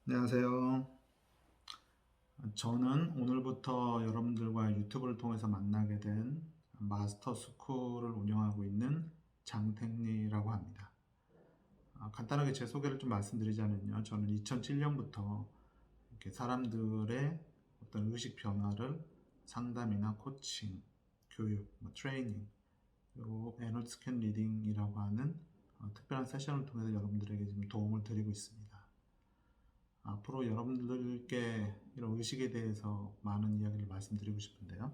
안녕하세요. 저는 오늘부터 여러분들과 유튜브를 통해서 만나게 된 마스터 스쿨을 운영하고 있는 장택리라고 합니다. 간단하게 제 소개를 좀 말씀드리자면요. 저는 2007년부터 이렇게 사람들의 어떤 의식 변화를 상담이나 코칭, 교육, 트레이닝, 그리고 에너지 스캔 리딩이라고 하는 특별한 세션을 통해서 여러분들에게 좀 도움을 드리고 있습니다. 앞으로 여러분들께 이런 의식에 대해서 많은 이야기를 말씀드리고 싶은데요.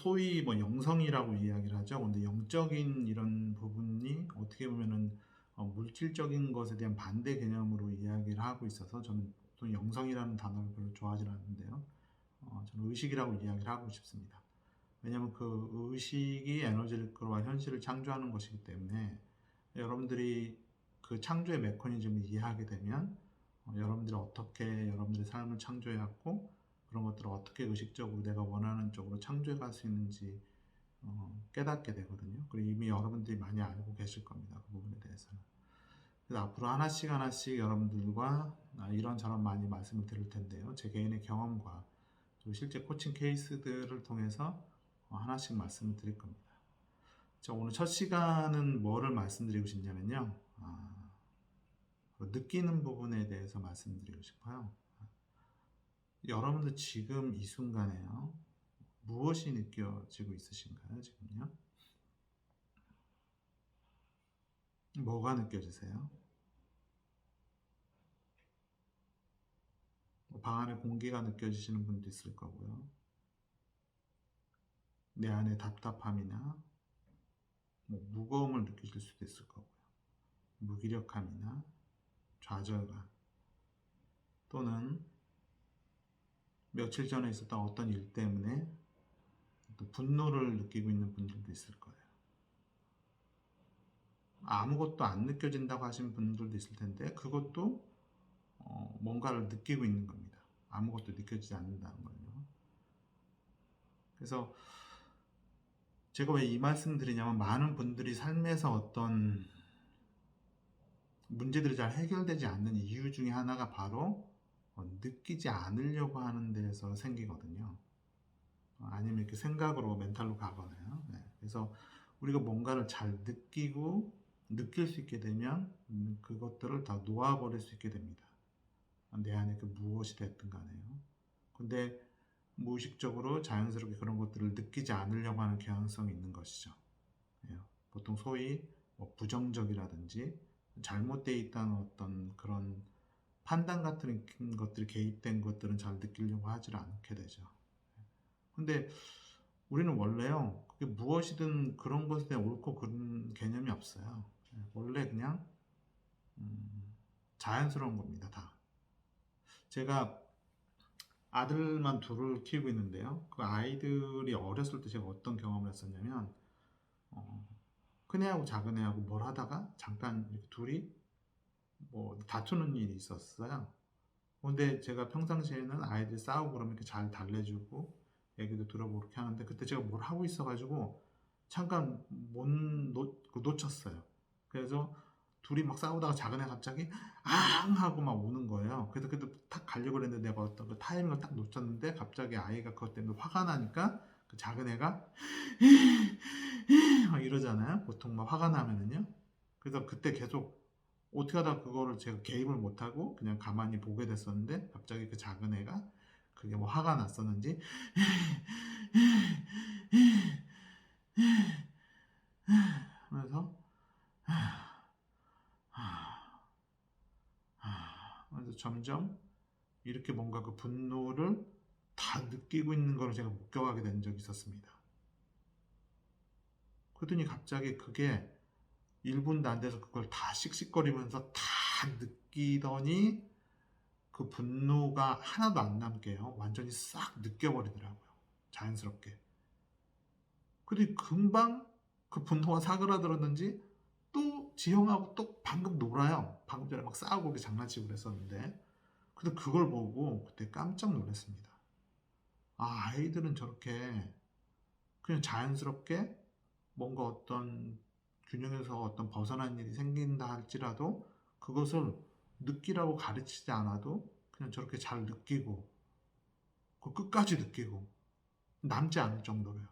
소위 영성이라고 이야기를 하죠. 근데 영적인 이런 부분이 어떻게 보면은 물질적인 것에 대한 반대 개념으로 이야기를 하고 있어서 저는 또 영성이라는 단어를 별로 좋아하지 않는데요. 저는 의식이라고 이야기를 하고 싶습니다. 왜냐하면 그 의식이 에너지와 현실을 창조하는 것이기 때문에 여러분들이 그 창조의 메커니즘을 이해하게 되면 여러분들이 어떻게 여러분들의 삶을 창조해왔고 그런 것들을 어떻게 의식적으로 내가 원하는 쪽으로 창조해 갈 수 있는지 깨닫게 되거든요. 그리고 이미 여러분들이 많이 알고 계실 겁니다. 그 부분에 대해서는. 그래서 앞으로 하나씩 하나씩 여러분들과 이런저런 많이 말씀을 드릴 텐데요. 제 개인의 경험과 또 실제 코칭 케이스들을 통해서 하나씩 말씀을 드릴 겁니다. 자, 오늘 첫 시간은 뭐를 말씀드리고 싶냐면요. 느끼는 부분에 대해서 말씀드리고 싶어요. 여러분들 지금 이 순간에요. 무엇이 느껴지고 있으신가요, 지금요? 뭐가 느껴지세요? 방 안에 공기가 느껴지시는 분도 있을 거고요. 내 안에 답답함이나 무거움을 느끼실 수도 있을 거고요. 무기력함이나 좌절감 또는 며칠 전에 있었던 어떤 일 때문에 또 분노를 느끼고 있는 분들도 있을 거예요. 아무것도 안 느껴진다고 하시는 분들도 있을 텐데 그것도 뭔가를 느끼고 있는 겁니다. 아무것도 느껴지지 않는다는 거예요. 그래서 제가 왜 이 말씀 드리냐면 많은 분들이 삶에서 어떤 문제들이 잘 해결되지 않는 이유 중에 하나가 바로 느끼지 않으려고 하는 데에서 생기거든요. 아니면 이렇게 생각으로 멘탈로 가거나요. 네. 그래서 우리가 뭔가를 잘 느끼고 느낄 수 있게 되면 그것들을 다 놓아버릴 수 있게 됩니다. 내 안에 그 무엇이 됐든 간에요. 근데 무의식적으로 자연스럽게 그런 것들을 느끼지 않으려고 하는 경향성이 있는 것이죠. 예. 보통 소위 부정적이라든지 잘못되어 있다는 어떤 그런 판단 같은 것들이 개입된 것들은 잘 느끼려고 하지 않게 되죠. 근데 우리는 원래요, 그게 무엇이든 그런 것에 대한 옳고 그른 개념이 없어요. 원래 그냥 자연스러운 겁니다, 다. 제가 아들만 둘을 키우고 있는데요. 그 아이들이 어렸을 때 제가 어떤 경험을 했었냐면, 큰 애하고 작은 애하고 뭘 하다가 잠깐 이렇게 둘이 다투는 일이 있었어요. 근데 제가 평상시에는 아이들 싸우고 그러면 이렇게 잘 달래주고 얘기도 들어보고 그렇게 하는데 그때 제가 뭘 하고 있어가지고 잠깐 놓쳤어요. 그래서 둘이 막 싸우다가 작은 애 갑자기 앙 하고 막 우는 거예요. 그래서 그때 탁 가려고 했는데 내가 어떤 그 타이밍을 딱 놓쳤는데 갑자기 아이가 그것 때문에 화가 나니까 그 작은 애가 막 이러잖아요. 보통 막 화가 나면은요. 그래서 그때 계속 어떻게 하다 그거를 제가 개입을 못하고 그냥 가만히 보게 됐었는데 갑자기 그 작은 애가 그게 화가 났었는지 하면서 그래서 점점 이렇게 뭔가 그 분노를 다 느끼고 있는 걸 제가 목격하게 된 적이 있었습니다. 그러더니 갑자기 그게 1분도 안 돼서 그걸 다 씩씩거리면서 다 느끼더니 그 분노가 하나도 안 남게요. 완전히 싹 느껴버리더라고요. 자연스럽게. 그리고 금방 그 분노가 사그라들었는지 또 지형하고 또 방금 놀아요. 방금 전에 막 싸우고 장난치고 그랬었는데. 근데 그걸 보고 그때 깜짝 놀랐습니다. 아이들은 저렇게 그냥 자연스럽게 뭔가 어떤 균형에서 벗어난 일이 생긴다 할지라도 그것을 느끼라고 가르치지 않아도 그냥 저렇게 잘 느끼고 그 끝까지 느끼고 남지 않을 정도로요.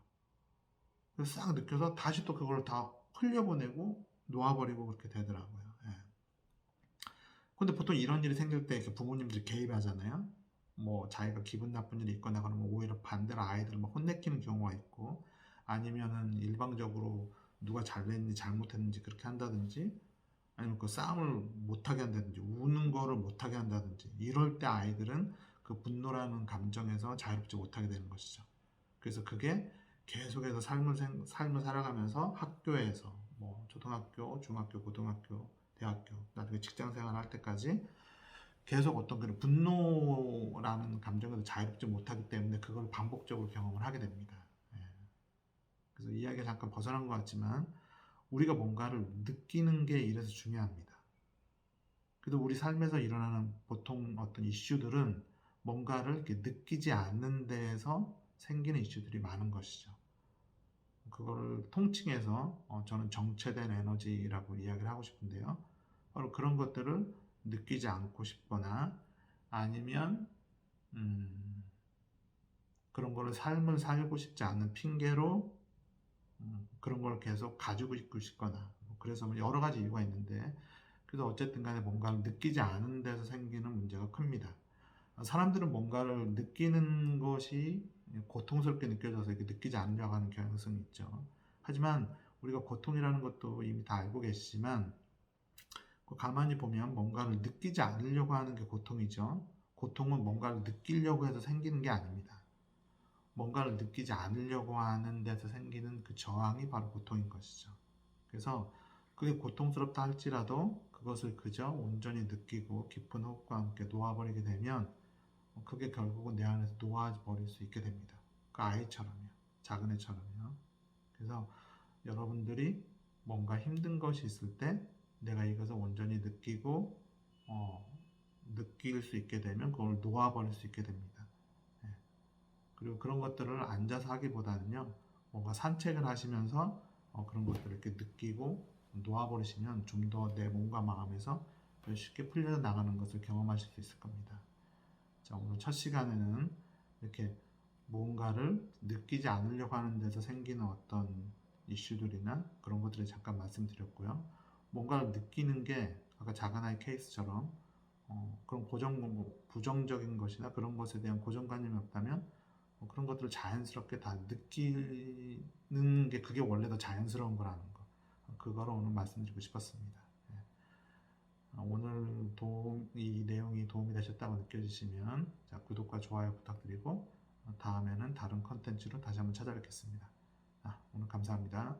그래서 싹 느껴서 다시 또 그걸 다 흘려보내고 놓아버리고 그렇게 되더라고요. 예. 근데 보통 이런 일이 생길 때 부모님들이 개입하잖아요. 뭐 자기가 기분 나쁜 일이 있거나 그러면 오히려 반대로 아이들을 막 혼내키는 경우가 있고, 아니면은 일방적으로 누가 잘했는지 잘못했는지 그렇게 한다든지, 아니면 그 싸움을 못하게 한다든지 우는 거를 못하게 한다든지, 이럴 때 아이들은 그 분노라는 감정에서 자유롭지 못하게 되는 것이죠. 그래서 그게 계속해서 삶을 살아가면서 학교에서 뭐 초등학교, 중학교, 고등학교, 대학교, 나중에 직장 생활할 때까지 계속 어떤 그런 분노라는 감정에서 자유롭지 못하기 때문에 그걸 반복적으로 경험을 하게 됩니다. 예. 그래서 이야기가 잠깐 벗어난 것 같지만 우리가 뭔가를 느끼는 게 이래서 중요합니다. 그래도 우리 삶에서 일어나는 보통 어떤 이슈들은 뭔가를 이렇게 느끼지 않는 데에서 생기는 이슈들이 많은 것이죠. 그거를 통칭해서 저는 정체된 에너지라고 이야기를 하고 싶은데요. 바로 그런 것들을 느끼지 않고 싶거나 아니면 그런 거를 삶을 살고 싶지 않은 핑계로 그런 걸 계속 가지고 있고 싶거나, 그래서 뭐 여러 가지 이유가 있는데, 그래서 어쨌든 간에 뭔가를 느끼지 않은 데서 생기는 문제가 큽니다. 사람들은 뭔가를 느끼는 것이 고통스럽게 느껴져서 이렇게 느끼지 않으려고 하는 경향성이 있죠. 하지만 우리가 고통이라는 것도 이미 다 알고 계시지만 가만히 보면 뭔가를 느끼지 않으려고 하는 게 고통이죠. 고통은 뭔가를 느끼려고 해서 생기는 게 아닙니다. 뭔가를 느끼지 않으려고 하는 데서 생기는 그 저항이 바로 고통인 것이죠. 그래서 그게 고통스럽다 할지라도 그것을 그저 온전히 느끼고 깊은 호흡과 함께 놓아버리게 되면 그게 결국은 내 안에서 놓아버릴 수 있게 됩니다. 그 아이처럼요. 작은 애처럼요. 그래서 여러분들이 뭔가 힘든 것이 있을 때 내가 이것을 온전히 느끼고 느낄 수 있게 되면 그걸 놓아버릴 수 있게 됩니다. 예. 그리고 그런 것들을 앉아서 하기보다는요, 뭔가 산책을 하시면서 그런 것들을 이렇게 느끼고 놓아버리시면 좀 더 내 몸과 마음에서 쉽게 풀려 나가는 것을 경험하실 수 있을 겁니다. 자, 오늘 첫 시간에는 이렇게 무언가를 느끼지 않으려고 하는 데서 생기는 어떤 이슈들이나 그런 것들을 잠깐 말씀드렸고요. 뭔가를 느끼는 게 아까 작은 아이 케이스처럼 그런 부정적인 것이나 그런 것에 대한 고정관념이 없다면 그런 것들을 자연스럽게 다 느끼는 게 그게 원래 더 자연스러운 거라는 거. 그거를 오늘 말씀드리고 싶었습니다. 예. 오늘 이 내용이 도움이 되셨다고 느껴지시면 구독과 좋아요 부탁드리고 다음에는 다른 컨텐츠로 다시 한번 찾아뵙겠습니다. 오늘 감사합니다.